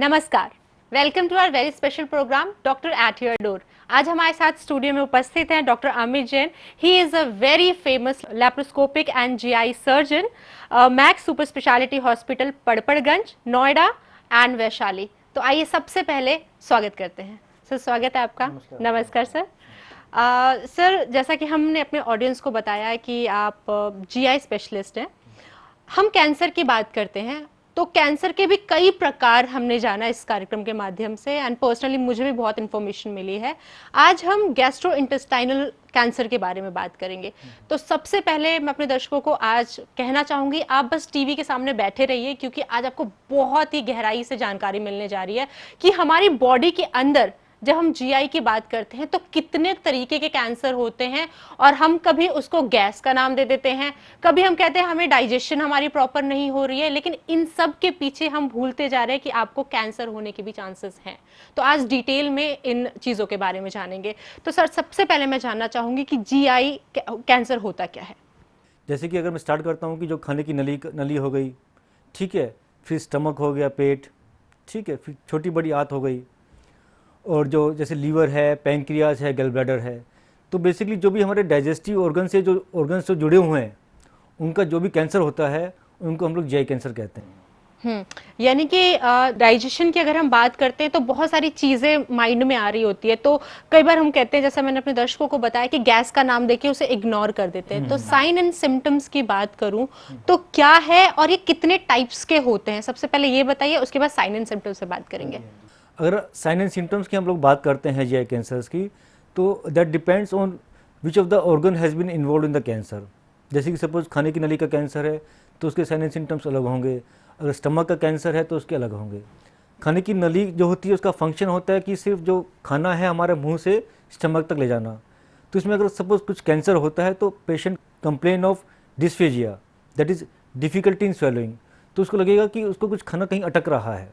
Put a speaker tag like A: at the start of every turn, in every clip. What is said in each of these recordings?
A: नमस्कार, welcome to our very special program doctor at your door. आज हमारे साथ स्टूडियो में उपस्थित हैं doctor Amit Jain. He is a very famous laparoscopic and GI surgeon, Max super speciality hospital Patparganj, Noida and Vaishali. तो आइए सबसे पहले स्वागत करते हैं। सर, स्वागत है आपका। नमस्कार सर। सर, जैसा कि हमने अपने ऑडियंस को बताया है कि आप जीआई स्पेशलिस्ट हैं। हम कैंसर की बात करते हैं तो कैंसर के भी कई प्रकार हमने जाना इस कार्यक्रम के माध्यम से, एंड पर्सनली मुझे भी बहुत इन्फॉर्मेशन मिली है। आज हम गैस्ट्रो इंटेस्टाइनल कैंसर के बारे में बात करेंगे। तो सबसे पहले मैं अपने दर्शकों को आज कहना चाहूंगी, आप बस टीवी के सामने बैठे रहिए, क्योंकि आज आपको बहुत ही गहराई से जानकारी मिलने जा रही है कि हमारी बॉडी के अंदर जब हम जीआई की बात करते हैं तो कितने तरीके के कैंसर होते हैं। और हम कभी उसको गैस का नाम दे देते हैं, कभी हम कहते हैं हमें डाइजेशन हमारी प्रॉपर नहीं हो रही है, लेकिन इन सब के पीछे हम भूलते जा रहे हैं कि आपको कैंसर होने के भी चांसेस हैं। तो आज डिटेल में इन चीज़ों के बारे में जानेंगे। तो सर, सबसे पहले मैं जानना चाहूँगी कि जीआई कैंसर होता क्या है।
B: जैसे कि अगर मैं स्टार्ट करता हूँ कि जो खाने की नली हो गई, ठीक है, फिर स्टमक हो गया, पेट, ठीक है, फिर छोटी बड़ी आंत हो गई, और जो जैसे लीवर है, पैंक्रियाज है, गल ब्लैडर है। तो बेसिकली जो भी हमारे डाइजेस्टिव ऑर्गन से जो ऑर्गन से जुड़े हुए हैं, उनका जो भी कैंसर होता है उनको हम लोग जीआई कैंसर कहते हैं।
A: यानी कि डाइजेशन की अगर हम बात करते हैं तो बहुत सारी चीजें माइंड में आ रही होती है। तो कई बार हम कहते हैं, जैसा मैंने अपने दर्शकों को बताया, कि गैस का नाम देके उसे इग्नोर कर देते हैं। तो साइन एंड सिम्टम्स की बात करूं तो क्या है और ये कितने टाइप्स के होते हैं, सबसे पहले ये बताइए, उसके बाद साइन एंड सिम्टम्स से बात करेंगे।
B: अगर साइन एंड सिम्टम्स की हम लोग बात करते हैं जीआई कैंसर्स की, तो that depends on which of the organ has been involve in the cancer. जैसे कि सपोज खाने की नली का कैंसर है तो उसके साइन एंड सिम्टम्स अलग होंगे। अगर स्टमक का कैंसर है तो उसके अलग होंगे। खाने की नली जो होती है उसका फंक्शन होता है कि सिर्फ जो खाना है हमारे मुंह से स्टमक तक ले जाना। तो इसमें अगर सपोज कुछ कैंसर होता है तो patient complain of dysphagia, that is difficulty in swallowing. तो उसको लगेगा कि उसको कुछ खाना कहीं अटक रहा है,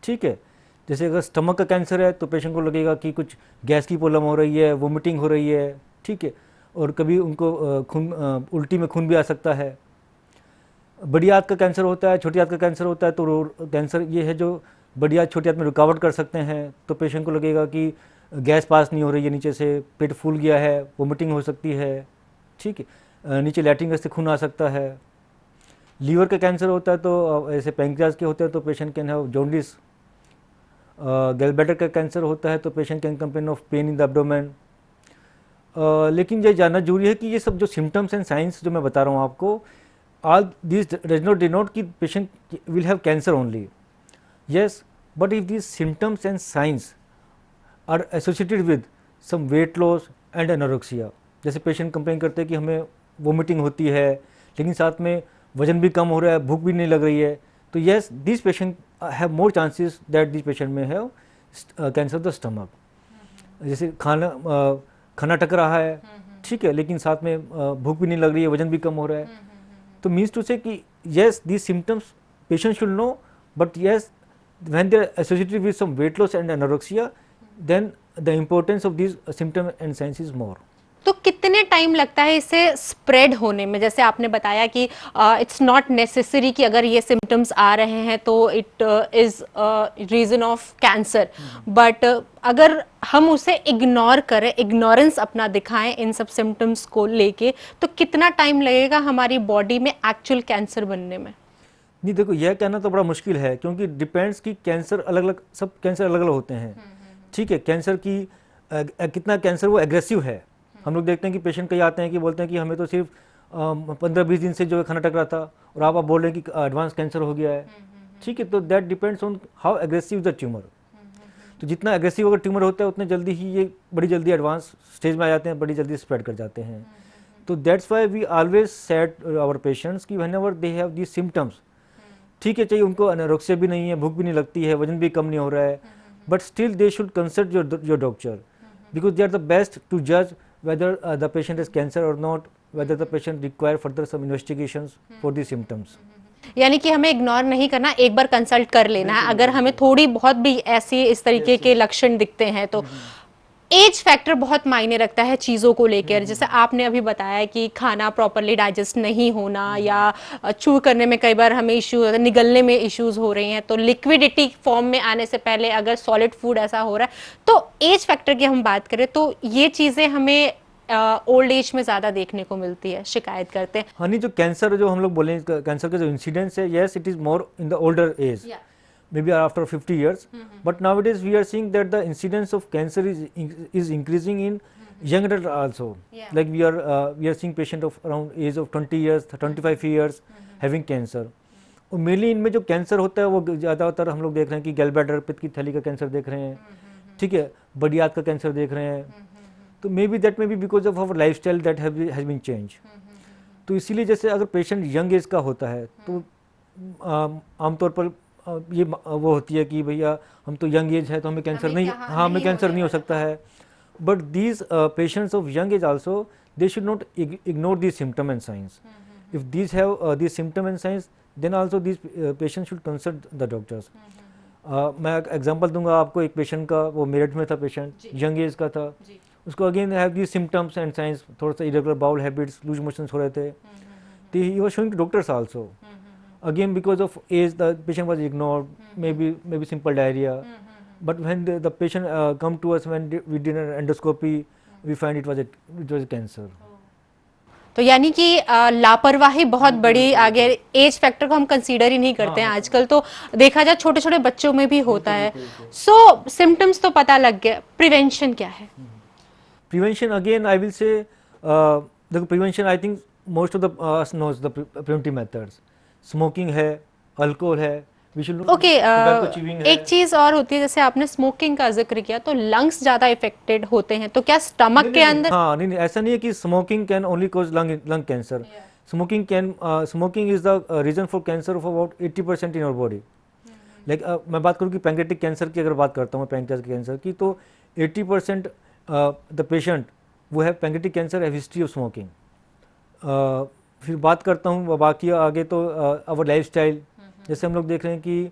B: ठीक है। जैसे अगर स्टमक का कैंसर है तो पेशेंट को लगेगा कि कुछ गैस की प्रॉब्लम हो रही है, वोमिटिंग हो रही है, ठीक है, और कभी उनको उल्टी में खून भी आ सकता है। बड़ी आंत का कैंसर होता है, छोटी आंत का कैंसर होता है, तो कैंसर ये है जो बड़ी आंत छोटी आंत में रुकावट कर सकते हैं। तो पेशेंट को लगेगा कि गैस पास नहीं हो रही है नीचे से, पेट फूल गया है, वोमिटिंग हो सकती है, ठीक है, नीचे लैट्रिन से खून आ सकता है। लीवर का कैंसर होता है तो ऐसे पैंक्रियाज के होते हैं तो पेशेंट कैन हैव जॉन्डिस। गल ब्लैडर का कैंसर होता है तो patient can complain of pain in the abdomen. लेकिन ये जानना जरूरी है कि ये सब जो सिम्टम्स एंड साइंस जो मैं बता रहा हूँ आपको, all these does not denote कि patient will have cancer only. Yes, but if these symptoms and signs are associated with some weight loss and anorexia, जैसे पेशेंट कंप्लेन करते हैं कि हमें वोमिटिंग होती है लेकिन साथ में वजन भी कम हो रहा है, भूख भी नहीं लग रही है, तो yes, these patient have more chances that these patient may have cancer of the stomach. जैसे खाना टक रहा है, ठीक है, लेकिन साथ में भूख भी नहीं लग रही है, वजन भी कम हो रहा है। तो मीन्स टू से कि yes, these symptoms patient should know, but yes, when they are associated with some weight loss and anorexia, then the importance of these symptoms and signs is more.
A: तो कितने टाइम लगता है इसे spread होने में? जैसे आपने बताया कि इट्स नॉट नेसेसरी कि अगर ये सिम्टम्स आ रहे हैं तो it is reason of cancer, but अगर हम उसे इग्नोर करें, इग्नोरेंस अपना दिखाएं इन सब सिम्टम्स को लेके, तो कितना टाइम लगेगा हमारी बॉडी में एक्चुअल कैंसर बनने में?
B: नहीं, देखो, यह कहना तो बड़ा मुश्किल है क्योंकि डिपेंड्स कि कैंसर अलग अलग, सब कैंसर अलग अलग होते हैं, ठीक है। कैंसर की कितना कैंसर वो एग्रेसिव है। हम लोग देखते हैं कि पेशेंट कई आते हैं कि बोलते हैं कि हमें तो सिर्फ 15-20 दिन से जो है खाना टक रहा था और आप बोल रहे हैं कि एडवांस कैंसर हो गया है, ठीक है। तो that depends on how aggressive the tumour. तो जितना एग्रेसिव अगर ट्यूमर होता है उतने जल्दी ही ये बड़ी जल्दी एडवांस स्टेज में आ जाते हैं, बड़ी जल्दी स्प्रेड कर जाते हैं। तो that's why we always said our patients कि whenever they have these symptoms, ठीक है, चाहिए उनको एनोरेक्सिया भी नहीं है, भूख भी नहीं लगती है, वजन भी कम नहीं हो रहा है, but still they should consult your doctor because they are the best to जज whether the patient has cancer or not, whether the patient require further some investigations for the symptoms.
A: यानी कि हमें इग्नोर नहीं करना, एक बार consult कर लेना है अगर हमें थोड़ी बहुत भी ऐसी इस तरीके के लक्षण दिखते हैं तो। एज फैक्टर बहुत मायने रखता है चीज़ों को लेकर, जैसे आपने अभी बताया कि खाना प्रॉपरली डाइजेस्ट नहीं होना या चू करने में कई बार हमें इशू, निगलने में इश्यूज हो रही हैं, तो लिक्विडिटी फॉर्म में आने से पहले अगर सॉलिड फूड ऐसा हो रहा है, तो एज फैक्टर की हम बात करें तो ये चीज़ें हमें ओल्ड एज में ज़्यादा देखने को मिलती है, शिकायत करते हैं।
B: हाँ, नहीं, जो कैंसर जो हम लोग बोले, कैंसर का जो इंसिडेंस है, yes it is more in the older age, maybe after 50 years, but nowadays we are seeing that the incidence of cancer is increasing in young adult also. Like we are seeing patient of around age of 20 years 25 years having cancer. और mainly इनमें जो cancer होता है वो ज़्यादातर हम लोग देख रहे हैं कि गैल ब्लैडर, पित्त की थैली का कैंसर देख रहे हैं, ठीक है, बड़ी आंत का कैंसर देख रहे हैं, तो maybe that maybe because of our lifestyle that has been change. तो इसीलिए जैसे अगर पेशेंट यंग एज का होता है तो आमतौर पर ये वो होती है कि भैया हम तो यंग एज है तो हमें कैंसर नहीं, हाँ हमें कैंसर नहीं हो सकता है, but these patients of young age also they should not ignore these symptom and signs. If these have these symptom and signs then also these patient should consult the doctors. मैं एक example दूंगा आपको, एक patient का, वो मेरठ में था patient, young age का था, उसको again have these symptoms and signs, थोड़ा सा irregular bowel habits, loose motions हो रहे थे, तो he was showing to doctors also. Again, because of age, the patient was ignored. Maybe simple diarrhea. But when the patient come to us, when we did an endoscopy, we find it was cancer.
A: तो यानी कि लापरवाही बहुत बड़ी आगे, age factor को हम consider ही नहीं करते हैं आजकल, तो देखा जाए छोटे छोटे बच्चों में भी होता है। सो सिम्टम्स तो पता लग गया, प्रिवेंशन क्या है?
B: प्रिवेंशन अगेन आई विल से, देखो prevention I think most of the nose the preventive methods. Smoking है, अल्कोहल है,
A: ओके, एक चीज और होती है, जैसे आपने स्मोकिंग का जिक्र किया, तो लंग्स ज्यादा इफेक्टेड होते हैं, तो क्या स्टमक के अंदर?
B: हाँ, नहीं, ऐसा नहीं है कि smoking can only cause lung cancer. Smoking is the reason for cancer of about 80% in our body. Like मैं बात करूँ कि पैंक्रेटिक कैंसर की अगर बात करता हूँ, पैंक्रियाज कैंसर की, तो 80% द पेशेंट वो है pancreatic cancer have history of smoking. फिर बात करता हूँ बाकी आगे, तो अवर लाइफस्टाइल, जैसे हम लोग देख रहे हैं कि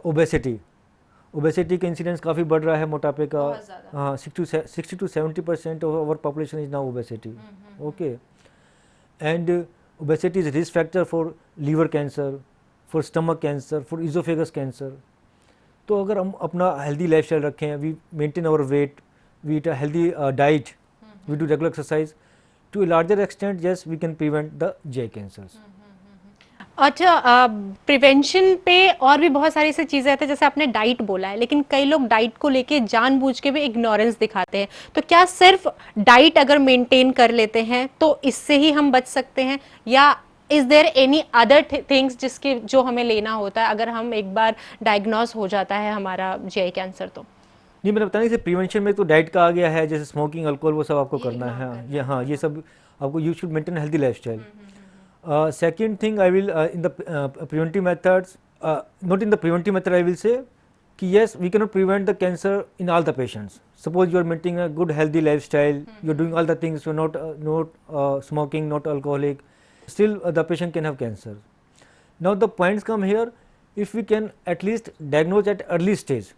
B: ओबेसिटी का इंसिडेंस काफ़ी बढ़ रहा है, मोटापे का, हाँ, 60 to 70% of our population is now obesity. Okay, and obesity is risk factor for liver cancer, for stomach cancer, for oesophagus cancer. तो अगर हम अपना हेल्दी लाइफस्टाइल रखें, we maintain our weight, we eat a healthy diet, we do regular exercise, to a larger extent yes we can prevent the GI cancers.
A: अच्छा, prevention पे और भी बहुत सारी ऐसी चीजें आती है, जैसे आपने डाइट बोला है, लेकिन कई लोग डाइट को लेके जानबूझ के भी इग्नोरेंस दिखाते हैं, तो क्या सिर्फ डाइट अगर मेंटेन कर लेते हैं तो इससे ही हम बच सकते हैं, या is there any other things जिसके जो हमें लेना होता है अगर हम एक बार डायग्नोज हो जाता है हमारा GI कैंसर? तो
B: नहीं, मैंने बताया जैसे प्रिवेंशन में तो डाइट का आ गया है, जैसे स्मोकिंग, अल्कोहल, वो सब आपको करना है, हाँ, ये सब आपको, you should maintain healthy lifestyle. Second thing I will in the preventive methods, not in the preventive method I will say कि yes we can not prevent the cancer in all the patients. Suppose you are maintaining a good healthy lifestyle, you are doing all the things, you are not smoking, not alcoholic, still the patient can have cancer. Now the points come here, if we can at least diagnose at early stage,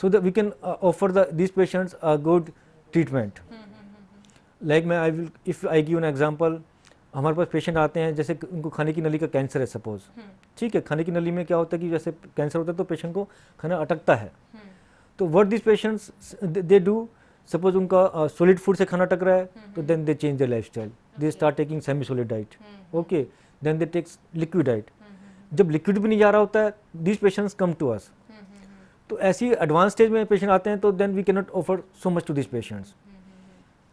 B: so that we can offer these patients a good treatment. Like मैं if I give an example, हमारे पास patient आते हैं, जैसे उनको खाने की नली का कैंसर है सपोज, ठीक है, खाने की नली में क्या होता है कि जैसे कैंसर होता है तो पेशेंट को खाना अटकता है, तो what this patients they do, suppose उनका सॉलिड फूड से खाना अटक रहा है, तो then they change their lifestyle, they start taking semi solid diet, okay, then they takes liquid diet. जब लिक्विड भी नहीं जा रहा होता है, these patients come to us. तो ऐसी एडवांस स्टेज में पेशेंट आते हैं, तो then we can not offer so much to this patients.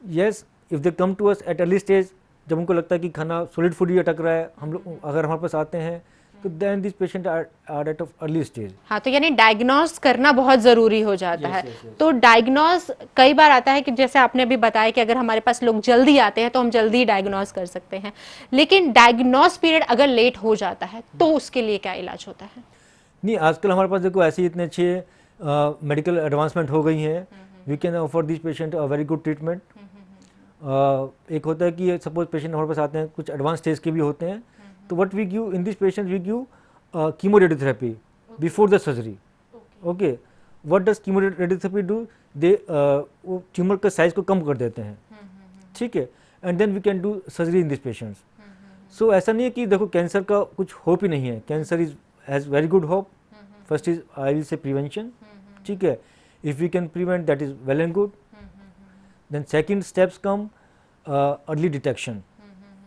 B: Yes, if they come to us at early stage, जब उनको लगता है कि खाना सॉलिड फूड ही अटक रहा है, हम लोग अगर हमारे पास आते हैं, तो then this patient are at of early stage.
A: हाँ, तो यानी डायग्नोज करना बहुत जरूरी हो जाता है। तो डायग्नोज कई बार आता है कि जैसे आपने अभी बताया कि अगर हमारे पास लोग जल्दी आते हैं तो हम जल्दी डायग्नोज कर सकते हैं, लेकिन डायग्नोज पीरियड अगर लेट हो जाता है तो उसके लिए क्या इलाज होता है?
B: नहीं, आजकल हमारे पास देखो ऐसी इतने अच्छे मेडिकल एडवांसमेंट हो गई हैं, we can offer this patient a very good treatment. एक होता है कि सपोज पेशेंट हमारे पास आते हैं, कुछ एडवांस स्टेज के भी होते हैं, तो what we give in this patient, we give chemoradiotherapy before the surgery. Okay, what does chemoradiotherapy do? They वो ट्यूमर का साइज को कम कर देते हैं, ठीक है, and then we can do surgery in this patients. So ऐसा नहीं है कि देखो कैंसर का कुछ होप ही नहीं है, cancer is has very good hope. First is I will say prevention, ठीक है, if we can prevent that is well and good. Then second steps come early detection.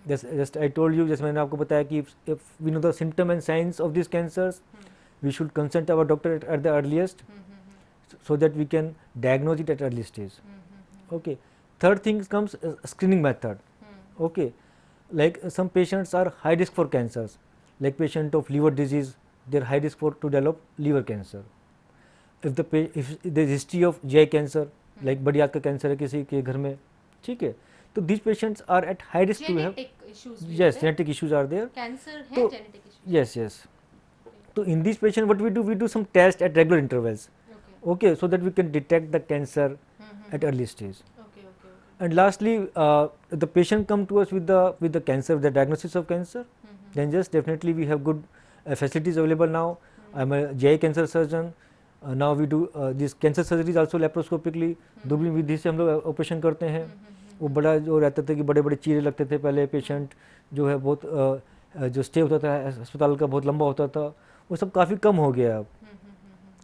B: Just I told you, जैसे मैंने आपको बताया कि if we know the symptom and signs of this cancers, we should consult our doctor at the earliest so that we can diagnose it at early stage. Okay. Third thing comes screening method. Okay. Like some patients are high risk for cancers, like patient of liver disease, they are high risk for to develop liver cancer. If there is history of GI cancer, like बड़ी आंत का cancer है किसी के घर में, ठीक है, तो these patients are at high risk to have, yes, genetic issues are there.
A: Cancer है
B: तो
A: genetic issues.
B: yes, yes. So in these patients what we do some tests at regular intervals. Okay, so that we can detect the cancer at early stage. And lastly, the patient come to us with the cancer, the diagnosis of cancer, then just definitely we have good facilities available now. I'm a GI cancer surgeon. Now we do this cancer surgeries also laparoscopically. दूरबीन विधि से हम लोग operation करते हैं। वो बड़ा जो रहता था कि बड़े बड़े चीरे लगते थे पहले, पेशेंट जो है बहुत जो स्टे होता था अस्पताल का बहुत लंबा होता था, वो सब काफ़ी कम हो गया अब।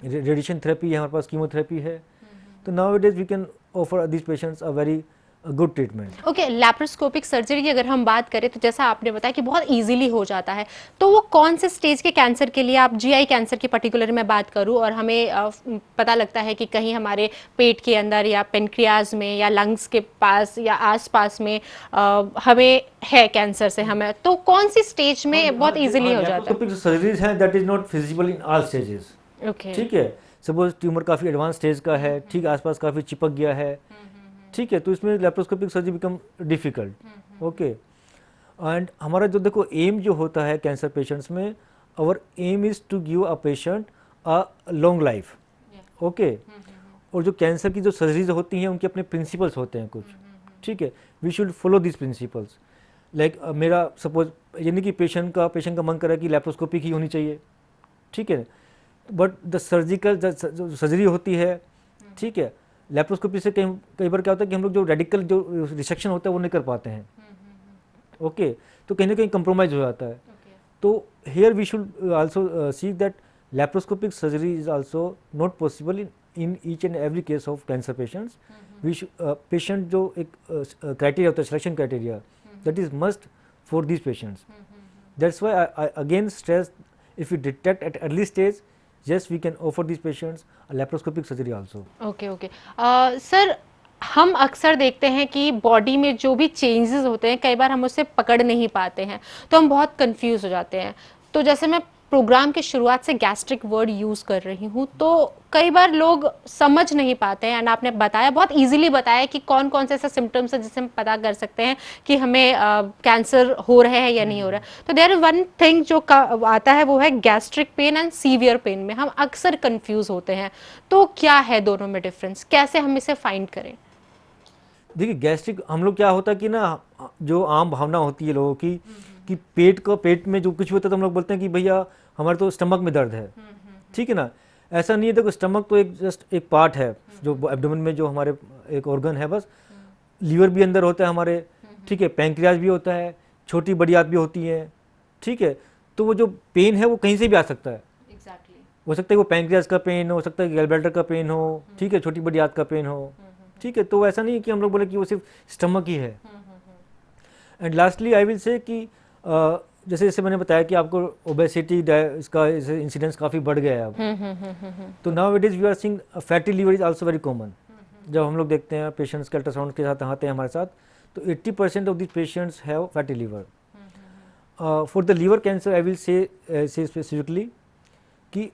B: रेडिएशन थेरेपी है, हमारे पास कीमोथेरेपी है, तो now it is we can offer this patients a very good treatment.
A: Okay, laparoscopic surgery की अगर हम बात करें तो जैसा आपने बताया कि बहुत इजीली हो जाता है, तो वो कौन से स्टेज के कैंसर के लिए, आप जीआई कैंसर की पर्टिकुलर मैं बात करूं और हमें पता लगता है कि कहीं हमारे पेट के अंदर या पेनक्रियाज में या लंग्स के पास या आसपास में हमें है कैंसर से हमें, तो कौन सी स्टेज में बहुत इजीली हो जाता है?
B: लैप्रोस्कोपिक सर्जरीज हैं that is not feasible in all stages.
A: Okay,
B: ठीक है, सपोज ट्यूमर काफ़ी एडवांस स्टेज का है, ठीक, आसपास काफ़ी चिपक गया है, ठीक है, तो इसमें laparoscopic surgery become difficult. Okay, and हमारा जो देखो एम जो होता है कैंसर पेशेंट्स में, our aim is to give a patient a long life. Okay, और जो कैंसर की जो सर्जरीज होती हैं उनके अपने प्रिंसिपल्स होते हैं कुछ, ठीक है, we should follow this principles. Like मेरा सपोज यानी कि पेशेंट का मन करे कि लैप्रोस्कोपिक ही होनी चाहिए, ठीक है, बट द सर्जिकल जो सर्जरी होती है, ठीक है, लैप्रोस्कोपी से कई बार क्या होता है कि हम लोग जो रेडिकल जो रिसेक्शन होता है वो नहीं कर पाते हैं। ओके, तो कहीं ना कहीं कंप्रोमाइज हो जाता है। तो here we should also see that laparoscopic surgery is also not possible in each and every case of cancer patients. We patient जो एक क्राइटेरिया होता है, selection criteria, that is must for these patients. That's why I again stress, if you detect at early stage, yes, we can offer these patients a laparoscopic surgery also.
A: Okay, sir हम अक्सर देखते हैं कि body में जो भी changes होते हैं कई बार हम उससे पकड़ नहीं पाते हैं, तो हम बहुत कंफ्यूज हो जाते हैं। तो जैसे मैं प्रोग्राम की शुरुआत से गैस्ट्रिक वर्ड यूज़ कर रही हूँ, तो कई बार लोग समझ नहीं पाते हैं, एंड आपने बताया, बहुत इजीली बताया कि कौन कौन से ऐसे सिम्टम्स है जिससे हम पता कर सकते हैं कि हमें कैंसर हो रहा है या नहीं हो रहा है। तो देयर इज वन थिंग जो आता है वो है gastric pain and severe pain में हम अक्सर कंफ्यूज होते हैं, तो क्या है दोनों में डिफरेंस, कैसे हम इसे फाइंड करें?
B: देखिए, गैस्ट्रिक हम लोग क्या होता है कि ना, जो आम भावना होती है लोगों की कि पेट में जो कुछ भी होता है तो हम लोग बोलते हैं कि भैया हमारे तो स्टमक में दर्द है, ठीक है ना। ऐसा नहीं है, देखो स्टमक तो एक जस्ट एक पार्ट है, जो एब्डोमेन में जो हमारे एक ऑर्गन है बस। लीवर भी अंदर होता है हमारे, ठीक है, पैंक्रियाज भी होता है, छोटी बड़ी आंत भी होती है, ठीक है। तो वो जो पेन है वो कहीं से भी आ सकता है। हो सकता है वो पैंक्रियाज का पेन हो सकता है, गैलब्लैडर का पेन हो, ठीक है, छोटी बड़ी आंत का पेन हो, ठीक है। तो ऐसा नहीं है कि हम लोग बोले कि वो सिर्फ स्टमक ही है। And lastly I will say कि जैसे जैसे मैंने बताया कि आपको ओबेसिटी इसका इंसिडेंस काफ़ी बढ़ गया है अब, तो now it is we are seeing fatty liver is also very common. जब हम लोग देखते हैं पेशेंट्स के अल्ट्रासाउंड के साथ आते हैं हमारे साथ, तो 80% of this patients have fatty liver. For the liver cancer I will say specifically कि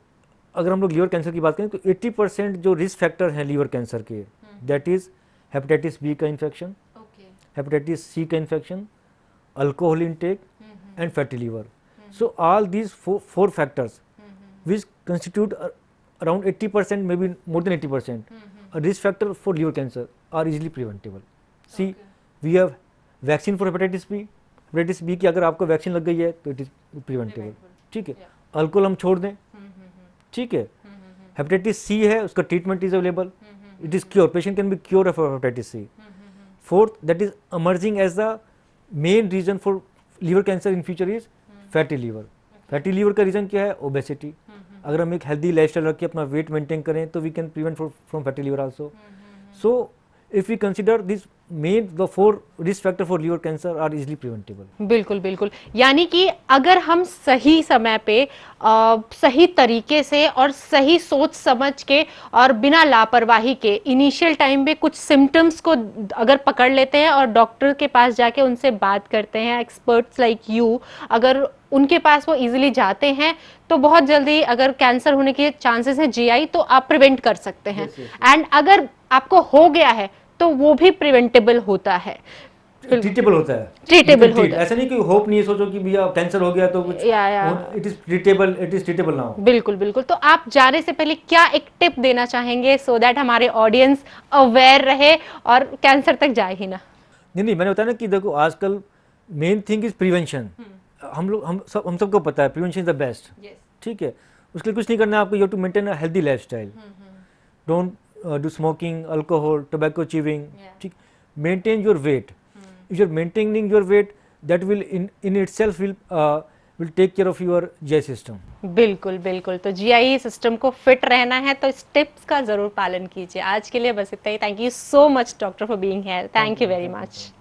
B: अगर हम लोग लीवर कैंसर की बात करें तो 80% जो रिस्क फैक्टर हैं लीवर कैंसर के, दैट इज़ हेपेटाइटिस बी का इन्फेक्शन, हेपेटाइटिस सी का infection, alcohol intake and fatty liver. So all these four factors which constitute around 80%, maybe more than 80%, a risk factor for liver cancer are easily preventable. See, we have vaccine for hepatitis B. Hepatitis B की अगर आपको vaccine लग गई है तो it is preventable, ठीक है। Alcohol हम छोड़ दें, ठीक है। हेपेटाइटिस सी है, उसका treatment is available, It is cure. Patient can be cured of hepatitis C. Fourth, that is emerging as the main reason for liver cancer in future is fatty liver. Fatty liver का reason क्या है? Obesity. अगर हम एक healthy lifestyle रख के अपना wait maintain करें तो we can prevent from fatty liver also. So if we consider this the 4 risk factor for liver cancer are easily preventable.
A: बिल्कुल बिल्कुल, यानी कि अगर हम सही समय पे सही तरीके से और सही सोच समझ के और बिना लापरवाही के इनिशियल टाइम पे कुछ सिम्टम्स को अगर पकड़ लेते हैं और डॉक्टर के पास जाके उनसे बात करते हैं, एक्सपर्ट्स लाइक यू, अगर उनके पास वो इजीली जाते हैं तो बहुत जल्दी अगर कैंसर होने के चांसेस है जीआई तो आप प्रिवेंट कर सकते हैं. एंड अगर आपको हो गया है तो वो भी प्रिवेंटेबल होता है,
B: ट्रीटेबल होता है.
A: ट्रीटेबल होता है.
B: ऐसा नहीं कि होप नहीं है, सोचो कि भैया कैंसर हो गया तो कुछ, इट इज ट्रीटेबल नाउ.
A: बिल्कुल बिल्कुल. तो आप जाने से पहले क्या एक टिप देना चाहेंगे सो दैट हमारे ऑडियंस अवेयर रहे और कैंसर तक जाए ही ना?
B: नहीं, मैंने बताया ना कि देखो आजकल मेन थिंग इज प्रिवेंशन. हम सबको पता है प्रिवेंशन इज द बेस्ट. ठीक है, उसके लिए कुछ नहीं करना है आपको. You have to maintain a healthy lifestyle. Don't do smoking, alcohol, tobacco chewing. ठीक, maintain your weight. If you're maintaining your weight, that will in itself will take care of your GI system.
A: बिल्कुल बिल्कुल. तो GI system को fit रहना है तो इस tips का जरूर पालन कीजिए. आज के लिए बस इतना ही. Thank you so much doctor for being here. Thank you very much.